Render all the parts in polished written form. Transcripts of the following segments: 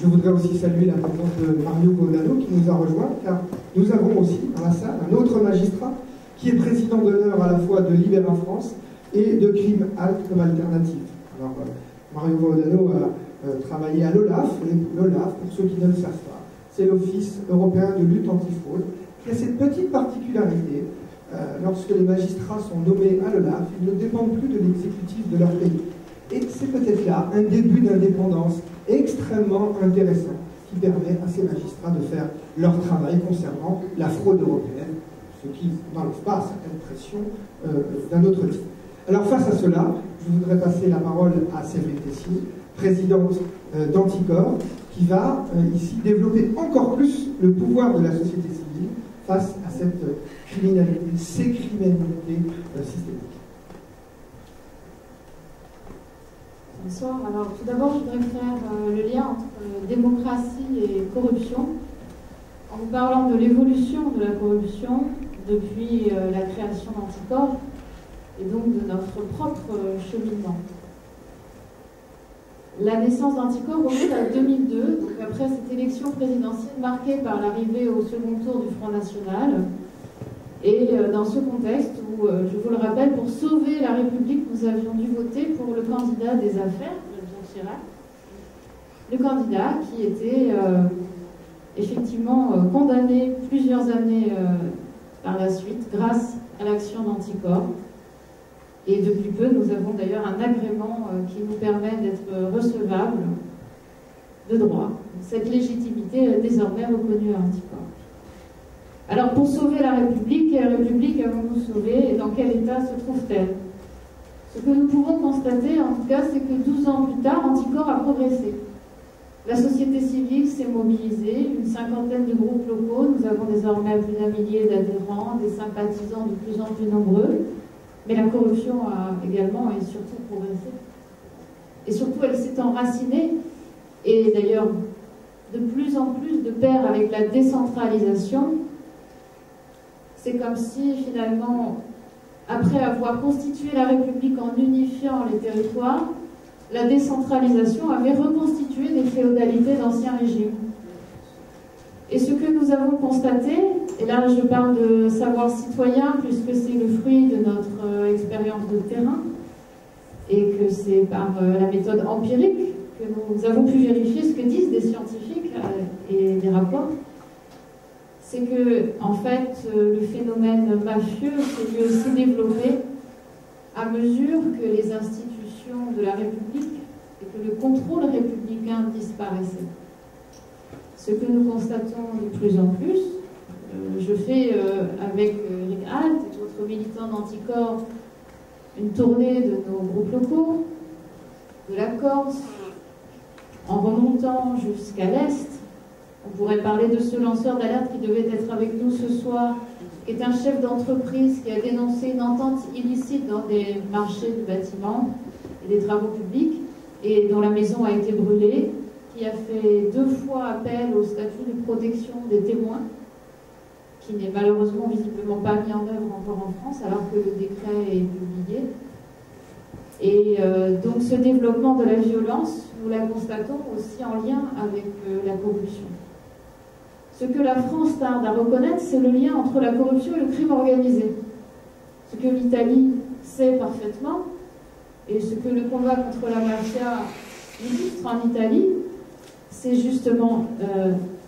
Je voudrais aussi saluer la présence de Mario Vaudano qui nous a rejoint, car nous avons aussi dans la salle un autre magistrat qui est président d'honneur à la fois de Libéra France et de Crime Halt comme alternative. Alors, Mario Vaudano a travaillé à l'OLAF, et l'OLAF, pour ceux qui ne le savent pas, c'est l'Office européen de lutte antifraude, qui a cette petite particularité, lorsque les magistrats sont nommés à l'OLAF, ils ne dépendent plus de l'exécutif de leur pays. Et c'est peut-être là un début d'indépendance extrêmement intéressant qui permet à ces magistrats de faire leur travail concernant la fraude européenne, ce qui n'enlève pas certaines pressions d'un autre type. Alors face à cela, je voudrais passer la parole à Séverine Tessier, présidente d'Anticor, qui va ici développer encore plus le pouvoir de la société civile face à cette criminalité, ces criminalités systémiques. Bonsoir. Alors, tout d'abord, je voudrais faire le lien entre démocratie et corruption, en vous parlant de l'évolution de la corruption depuis la création d'Anticor et donc de notre propre cheminement. La naissance d'Anticor remonte à 2002, donc après cette élection présidentielle marquée par l'arrivée au second tour du Front National. Et dans ce contexte où, je vous le rappelle, pour sauver la République, nous avions dû voter pour le candidat des affaires, Jacques Chirac, le candidat qui était effectivement condamné plusieurs années par la suite grâce à l'action d'Anticor. Et depuis peu, nous avons d'ailleurs un agrément qui nous permet d'être recevables de droit. Cette légitimité est désormais reconnue à Anticor. Alors, pour sauver la République, quelle République avons-nous sauvée et dans quel état se trouve-t-elle? Ce que nous pouvons constater, en tout cas, c'est que 12 ans plus tard, Anticor a progressé. La société civile s'est mobilisée, une cinquantaine de groupes locaux, nous avons désormais plus d'1 millier d'adhérents, des sympathisants de plus en plus nombreux, mais la corruption a également et surtout progressé. Et surtout, elle s'est enracinée, et d'ailleurs, de plus en plus de pair avec la décentralisation. C'est comme si, finalement, après avoir constitué la République en unifiant les territoires, la décentralisation avait reconstitué des féodalités d'ancien régime. Et ce que nous avons constaté, et là je parle de savoir citoyen, puisque c'est le fruit de notre expérience de terrain, et que c'est par la méthode empirique que nous avons pu vérifier ce que disent des scientifiques et des rapports, c'est que, en fait, le phénomène mafieux s'est lui aussi développé à mesure que les institutions de la République et que le contrôle républicain disparaissait. Ce que nous constatons de plus en plus, je fais avec Eric Halt et d'autres militants d'Anticor une tournée de nos groupes locaux, de la Corse, en remontant jusqu'à l'Est. On pourrait parler de ce lanceur d'alerte qui devait être avec nous ce soir, qui est un chef d'entreprise qui a dénoncé une entente illicite dans des marchés du bâtiment et des travaux publics, et dont la maison a été brûlée, qui a fait 2 fois appel au statut de protection des témoins, qui n'est malheureusement visiblement pas mis en œuvre encore en France, alors que le décret est publié. Et donc ce développement de la violence, nous la constatons aussi en lien avec la corruption. Ce que la France tarde à reconnaître, c'est le lien entre la corruption et le crime organisé. Ce que l'Italie sait parfaitement, et ce que le combat contre la mafia illustre en Italie, c'est justement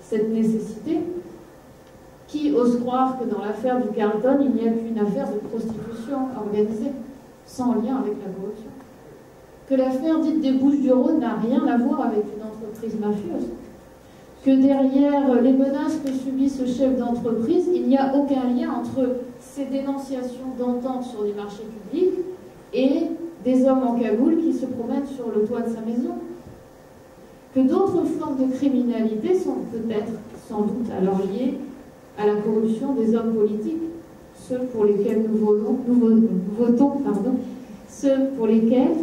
cette nécessité. Qui ose croire que dans l'affaire du Carlton, il n'y a qu'une affaire de prostitution organisée, sans lien avec la corruption? Que l'affaire dite des Bouches-du-Rhône n'a rien à voir avec une entreprise mafieuse? Que derrière les menaces que subit ce chef d'entreprise, il n'y a aucun lien entre ces dénonciations d'entente sur des marchés publics et des hommes en cagoule qui se promènent sur le toit de sa maison? Que d'autres formes de criminalité sont peut-être, sans doute, alors liées à la corruption des hommes politiques, ceux pour lesquels nous votons, ceux pour lesquels,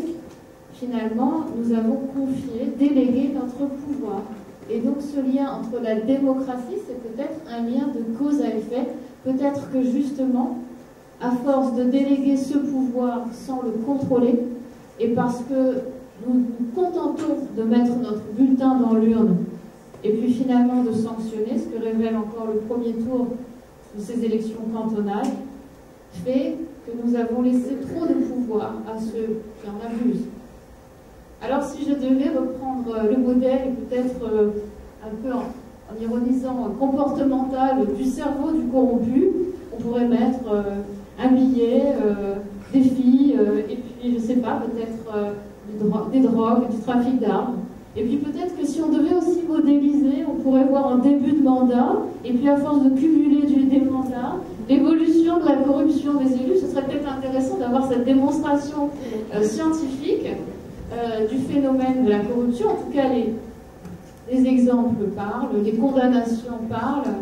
finalement, nous avons confié, délégué notre pouvoir. Et donc ce lien entre la démocratie, c'est peut-être un lien de cause à effet. Peut-être que justement, à force de déléguer ce pouvoir sans le contrôler, et parce que nous nous contentons de mettre notre bulletin dans l'urne et puis finalement de sanctionner, ce que révèle encore le premier tour de ces élections cantonales, fait que nous avons laissé trop de pouvoir à ceux qui en abusent. Alors si je devais reprendre le modèle, peut-être un peu en ironisant comportemental du cerveau du corrompu, on pourrait mettre un billet, des filles, et puis je sais pas, peut-être des drogues, du trafic d'armes. Et puis peut-être que si on devait aussi modéliser, on pourrait voir un début de mandat, et puis à force de cumuler des mandats, l'évolution de la corruption des élus. Ce serait peut-être intéressant d'avoir cette démonstration scientifique du phénomène de la corruption. En tout cas, les exemples parlent, les condamnations parlent,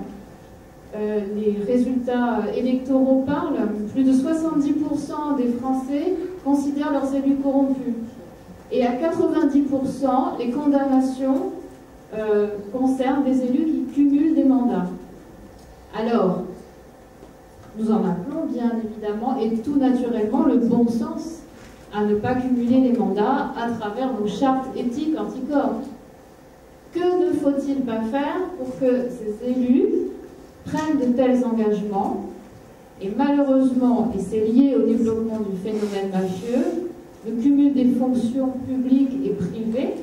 les résultats électoraux parlent. Plus de 70% des Français considèrent leurs élus corrompus. Et à 90%, les condamnations concernent des élus qui cumulent des mandats. Alors, nous en appelons bien évidemment, et tout naturellement, le bon sens à ne pas cumuler les mandats à travers nos chartes éthiques anticorps. Que ne faut-il pas faire pour que ces élus prennent de tels engagements? Et malheureusement, et c'est lié au développement du phénomène mafieux, le cumul des fonctions publiques et privées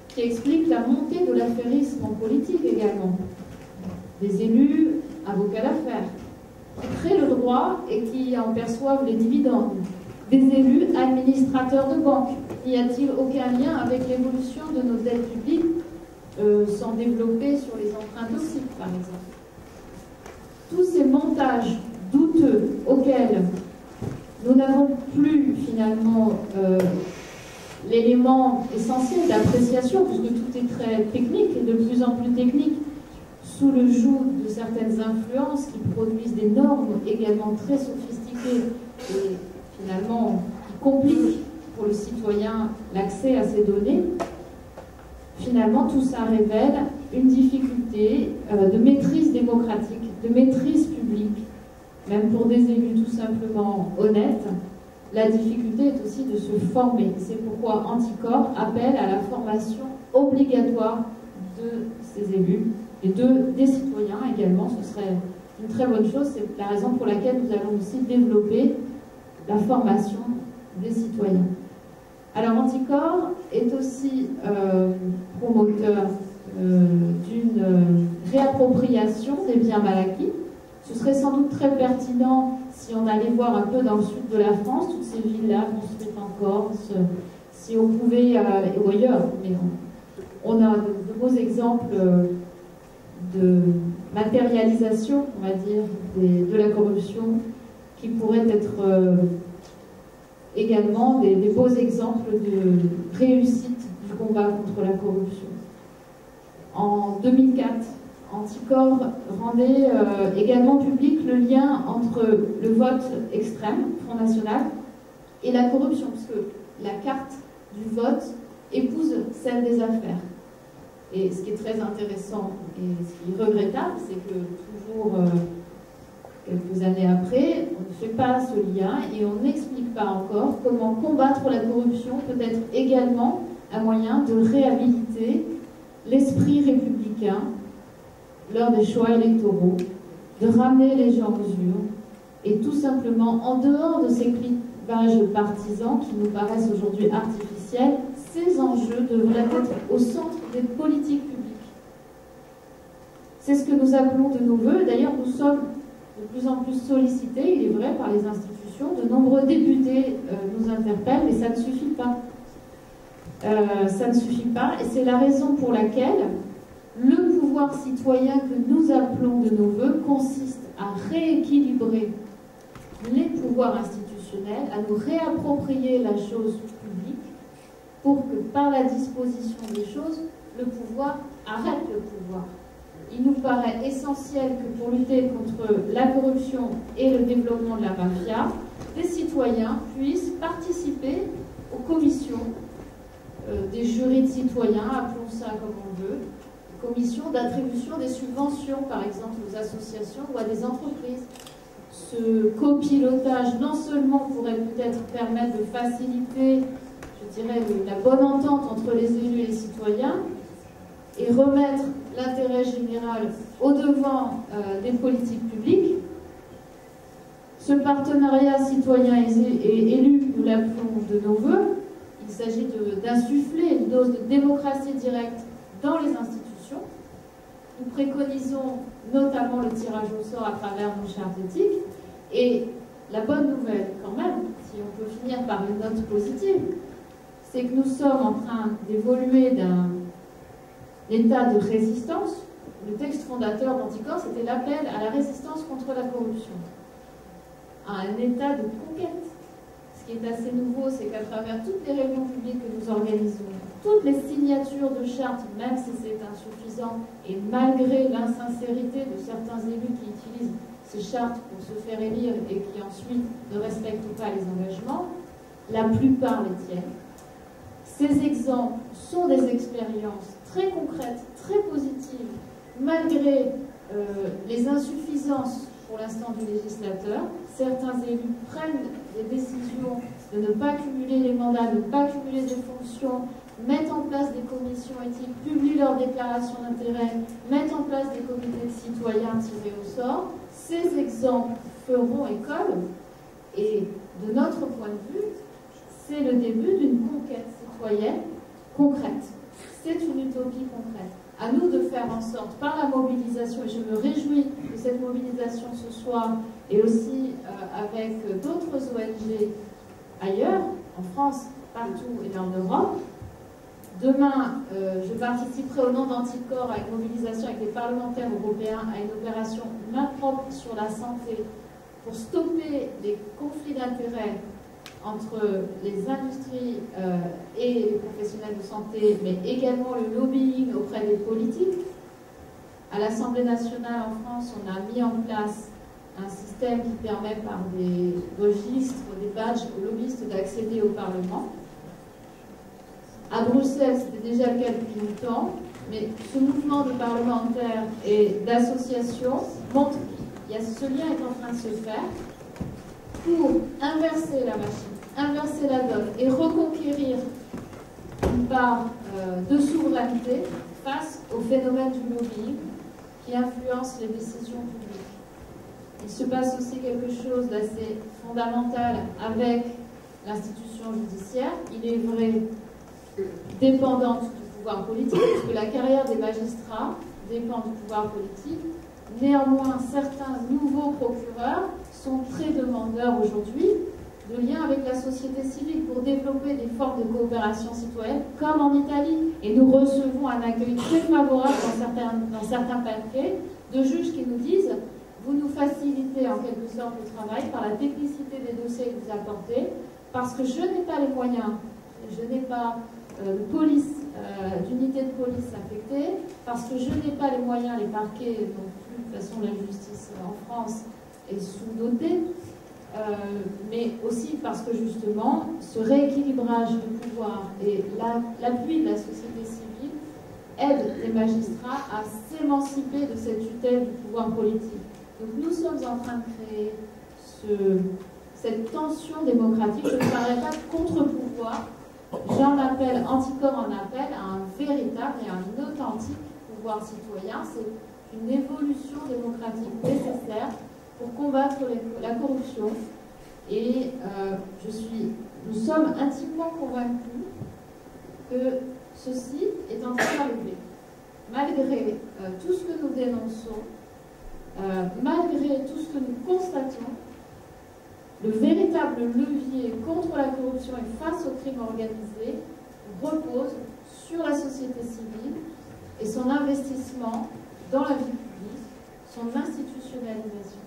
qui explique la montée de l'affairisme en politique également. Des élus avocats d'affaires qui créent le droit et qui en perçoivent les dividendes. Des élus administrateurs de banques. N'y a-t-il aucun lien avec l'évolution de nos dettes publiques sans développer sur les emprunts toxiques, par exemple? Tous ces montages douteux auxquels nous n'avons plus finalement l'élément essentiel d'appréciation, puisque tout est très technique et de plus en plus technique, sous le joug de certaines influences qui produisent des normes également très sophistiquées et finalement qui compliquent pour le citoyen l'accès à ces données. Finalement, tout ça révèle une difficulté de maîtrise démocratique, de maîtrise publique, même pour des élus tout simplement honnêtes. La difficulté est aussi de se former. C'est pourquoi Anticorps appelle à la formation obligatoire de ces élus et des citoyens également. Ce serait une très bonne chose. C'est la raison pour laquelle nous allons aussi développer la formation des citoyens. Alors Anticorps est aussi promoteur d'une réappropriation des biens mal acquis. Ce serait sans doute très pertinent si on allait voir un peu dans le sud de la France, toutes ces villes-là construites en Corse, si on pouvait, ou ailleurs, mais on a de beaux exemples de matérialisation, on va dire, de la corruption qui pourraient être également des beaux exemples de réussite du combat contre la corruption. En 2004, Anticorps rendait également public le lien entre le vote extrême, Front National, et la corruption, parce que la carte du vote épouse celle des affaires. Et ce qui est très intéressant et ce qui est regrettable, c'est que toujours quelques années après, on ne fait pas ce lien et on n'explique pas encore comment combattre la corruption peut être également un moyen de réhabiliter l'esprit républicain lors des choix électoraux, de ramener les gens aux urnes et tout simplement, en dehors de ces clivages partisans qui nous paraissent aujourd'hui artificiels, ces enjeux devraient être au centre des politiques publiques. C'est ce que nous appelons de nos voeux. D'ailleurs, nous sommes de plus en plus sollicités, il est vrai, par les institutions. De nombreux députés nous interpellent, mais ça ne suffit pas. Ça ne suffit pas, et c'est la raison pour laquelle le pouvoir citoyen que nous appelons de nos voeux consiste à rééquilibrer les pouvoirs institutionnels, à nous réapproprier la chose publique pour que par la disposition des choses, le pouvoir arrête le pouvoir. Il nous paraît essentiel que pour lutter contre la corruption et le développement de la mafia, les citoyens puissent participer aux commissions des jurys de citoyens, appelons ça comme on veut, commission d'attribution des subventions, par exemple, aux associations ou à des entreprises. Ce copilotage, non seulement pourrait peut-être permettre de faciliter, je dirais, la bonne entente entre les élus et les citoyens, et remettre l'intérêt général au devant des politiques publiques. Ce partenariat citoyen et élu, nous l'appelons de nos voeux. Il s'agit d'insuffler une dose de démocratie directe dans les institutions. Nous préconisons notamment le tirage au sort à travers nos chartes éthiques. Et la bonne nouvelle, quand même, si on peut finir par une note positive, c'est que nous sommes en train d'évoluer d'un état de résistance. Le texte fondateur d'Anticor, c'était l'appel à la résistance contre la corruption, à un état de conquête. Ce qui est assez nouveau, c'est qu'à travers toutes les réunions publiques que nous organisons, toutes les signatures de chartes, même si c'est insuffisant, et malgré l'insincérité de certains élus qui utilisent ces chartes pour se faire élire et qui ensuite ne respectent pas les engagements, la plupart les tiennent. Ces exemples sont des expériences très concrètes, très positives, malgré les insuffisances pour l'instant du législateur. Certains élus prennent des décisions de ne pas cumuler les mandats, de ne pas cumuler des fonctions, mettent en place des commissions éthiques, publient leurs déclarations d'intérêt, mettent en place des comités de citoyens tirés au sort. Ces exemples feront école et de notre point de vue, c'est le début d'une conquête citoyenne concrète. C'est une utopie concrète. À nous de faire en sorte, par la mobilisation, et je me réjouis de cette mobilisation ce soir, et aussi avec d'autres ONG ailleurs, en France, partout et en Europe. Demain, je participerai au nom d'Anticor à une mobilisation avec les parlementaires européens à une opération main propre sur la santé pour stopper les conflits d'intérêts entre les industries et les professionnels de santé, mais également le lobbying auprès des politiques. À l'Assemblée nationale en France, on a mis en place un système qui permet par des registres, des badges aux lobbyistes d'accéder au Parlement. À Bruxelles, c'était déjà le cas depuis longtemps, mais ce mouvement de parlementaires et d'associations montre que ce lien est en train de se faire pour inverser la machine, inverser la donne et reconquérir une part de souveraineté face au phénomène du lobbying qui influence les décisions publiques. Il se passe aussi quelque chose d'assez fondamental avec l'institution judiciaire. Il est vrai dépendante du pouvoir politique, puisque la carrière des magistrats dépend du pouvoir politique. Néanmoins, certains nouveaux procureurs sont très demandeurs aujourd'hui de liens avec la société civile pour développer des formes de coopération citoyenne, comme en Italie. Et nous recevons un accueil très favorable dans certains papiers de juges qui nous disent « Vous nous facilitez en quelque sorte le travail par la technicité des dossiers que vous apportez, parce que je n'ai pas les moyens, je n'ai pas de police, d'unité de police affectée, parce que je n'ai pas les moyens, les parquets non plus, de toute façon la justice en France est sous-dotée, mais aussi parce que justement ce rééquilibrage du pouvoir et l'appui de la société civile aide les magistrats à s'émanciper de cette tutelle du pouvoir politique. Donc nous sommes en train de créer cette tension démocratique. Je ne parlerai pas de contre-pouvoir. J'en appelle, Anticor en appelle à un véritable et un authentique pouvoir citoyen. C'est une évolution démocratique nécessaire pour combattre la corruption. Et nous sommes intimement convaincus que ceci est en train d'arriver. Malgré tout ce que nous dénonçons, malgré tout ce que nous constatons, le véritable levier contre la corruption et face au crime organisé repose sur la société civile et son investissement dans la vie publique, son institutionnalisation.